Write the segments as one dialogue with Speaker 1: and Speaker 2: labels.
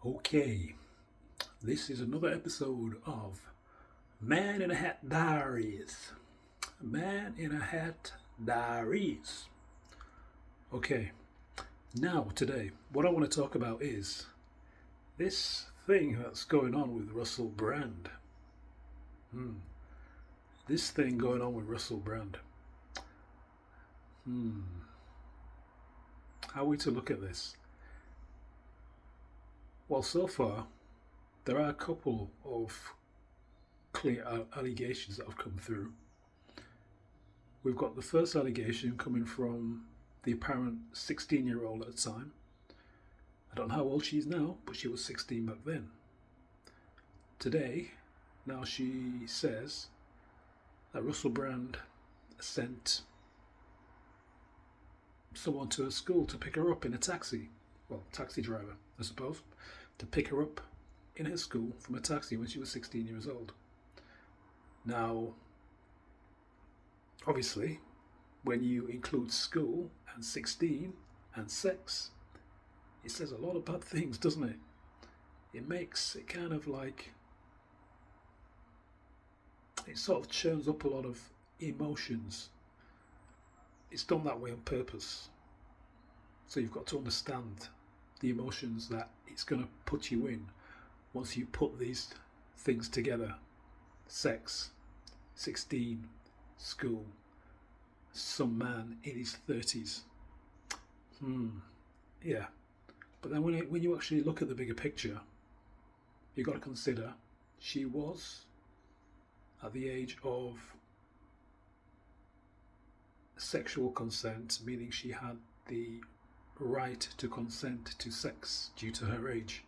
Speaker 1: Okay, this is another episode of Man in a Hat Diaries. Man in a Hat Diaries. Okay, now today, what I want to talk about is this thing that's going on with Russell Brand. Hmm. This thing going on with Russell Brand. Hmm. How are we to look at this? Well, so far, there are a couple of clear allegations that have come through. We've got the first allegation coming from the apparent 16-year-old at the time. I don't know how old she is now, but she was 16 back then. Today, now she says that Russell Brand sent someone to her school to pick her up in a taxi. Well, taxi driver, I suppose, to pick her up in her school from a taxi when she was 16 years old. Now, obviously, when you include school and 16 and sex, it says a lot of bad things, doesn't it? It makes it kind of like it sort of churns up a lot of emotions. It's done that way on purpose. So you've got to understand the emotions that it's going to put you in once you put these things together: sex, 16, school, some man in his 30s. Yeah. But then when you actually look at the bigger picture, you've got to consider she was at the age of sexual consent, meaning she had the right to consent to sex due to her age.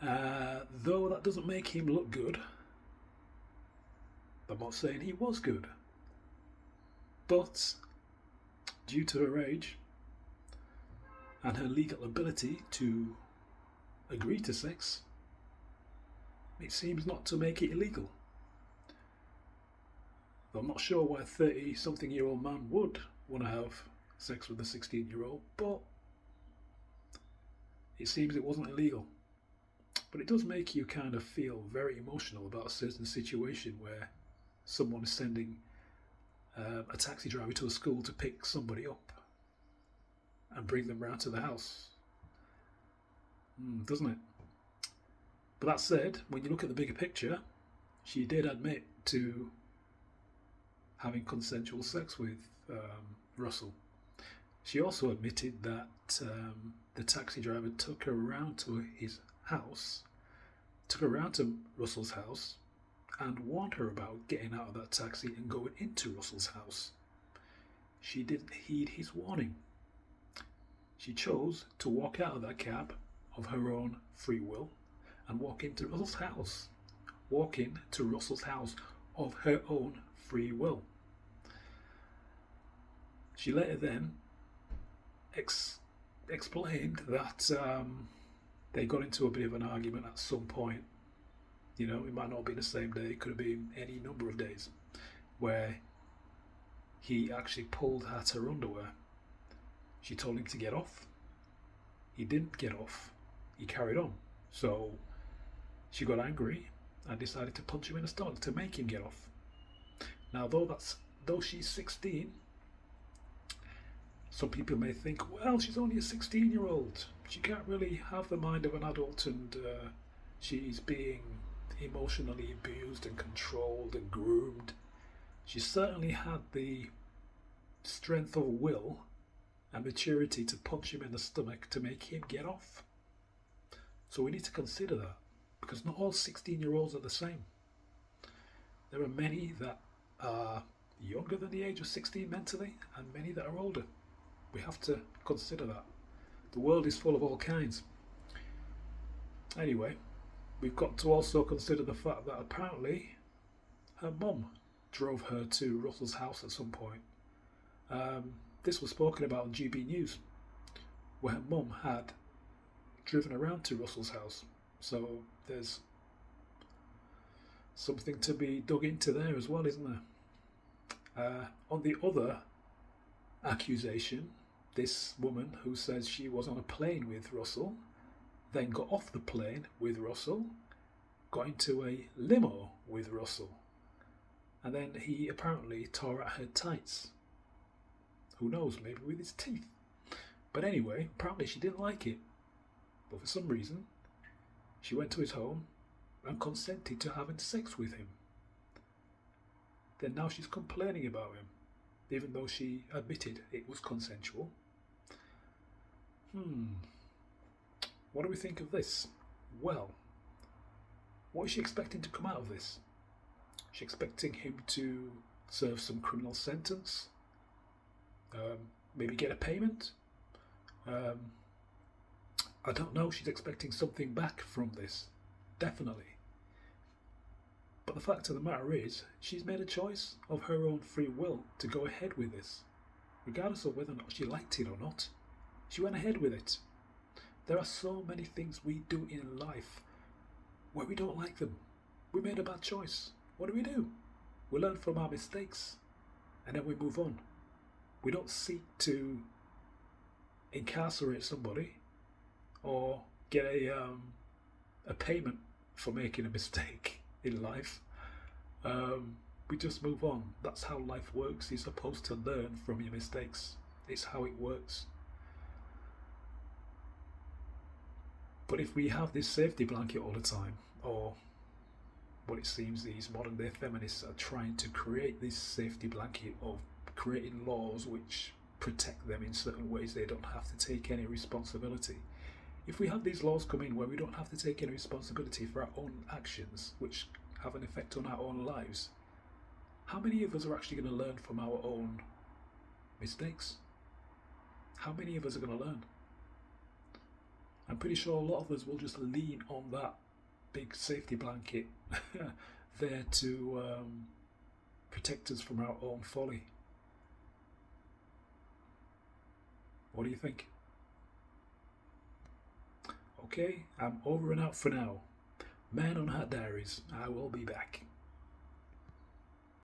Speaker 1: Though that doesn't make him look good, I'm not saying he was good, but due to her age and her legal ability to agree to sex, it seems not to make it illegal. Though I'm not sure why a 30 something year old man would want to have sex with a 16-year-old, but it seems it wasn't illegal. But it does make you kind of feel very emotional about a certain situation where someone is sending a taxi driver to a school to pick somebody up and bring them round to the house. Doesn't it? But that said, when you look at the bigger picture, she did admit to having consensual sex with Russell. She also admitted that the taxi driver took her around to his house, took her around to Russell's house, and warned her about getting out of that taxi and going into Russell's house. She didn't heed his warning. She chose to walk out of that cab of her own free will and walk into Russell's house. Walk into Russell's house of her own free will. She later then explained that they got into a bit of an argument at some point. You know, it might not be the same day, it could have been any number of days, where he actually pulled at her underwear. She told him to get off. He didn't get off. He carried on. So she got angry and decided to punch him in the stomach to make him get off. Now, though she's 16, some people may think, well, she's only a 16-year-old. She can't really have the mind of an adult, and she's being emotionally abused and controlled and groomed. She certainly had the strength of will and maturity to punch him in the stomach to make him get off. So we need to consider that, because not all 16-year-olds are the same. There are many that are younger than the age of 16 mentally, and many that are older. We have to consider that. The world is full of all kinds. Anyway, we've got to also consider the fact that apparently her mum drove her to Russell's house at some point. This was spoken about on GB News, where her mum had driven around to Russell's house. So there's something to be dug into there as well, isn't there? On the other accusation, this woman who says she was on a plane with Russell then got off the plane with Russell, got into a limo with Russell, and then he apparently tore at her tights. Who knows, maybe with his teeth. But anyway, apparently she didn't like it. But for some reason, she went to his home and consented to having sex with him. Then now she's complaining about him, even though she admitted it was consensual. What do we think of this? Well, what is she expecting to come out of this? Is she expecting him to serve some criminal sentence? Maybe get a payment? I don't know. She's expecting something back from this. Definitely. But the fact of the matter is, she's made a choice of her own free will to go ahead with this. Regardless of whether or not she liked it or not, she went ahead with it. There are so many things we do in life where we don't like them. We made a bad choice. What do? We learn from our mistakes and then we move on. We don't seek to incarcerate somebody or get a payment for making a mistake in life. We just move on. That's how life works. You're supposed to learn from your mistakes. It's how it works. But if we have this safety blanket all the time, or what it seems these modern day feminists are trying to create, this safety blanket of creating laws which protect them in certain ways, they don't have to take any responsibility. If we have these laws come in where we don't have to take any responsibility for our own actions, which have an effect on our own lives, how many of us are actually going to learn from our own mistakes? How many of us are going to learn? I'm pretty sure a lot of us will just lean on that big safety blanket there to protect us from our own folly. What do you think? Okay, I'm over and out for now. Man on Hat Diaries. I will be back.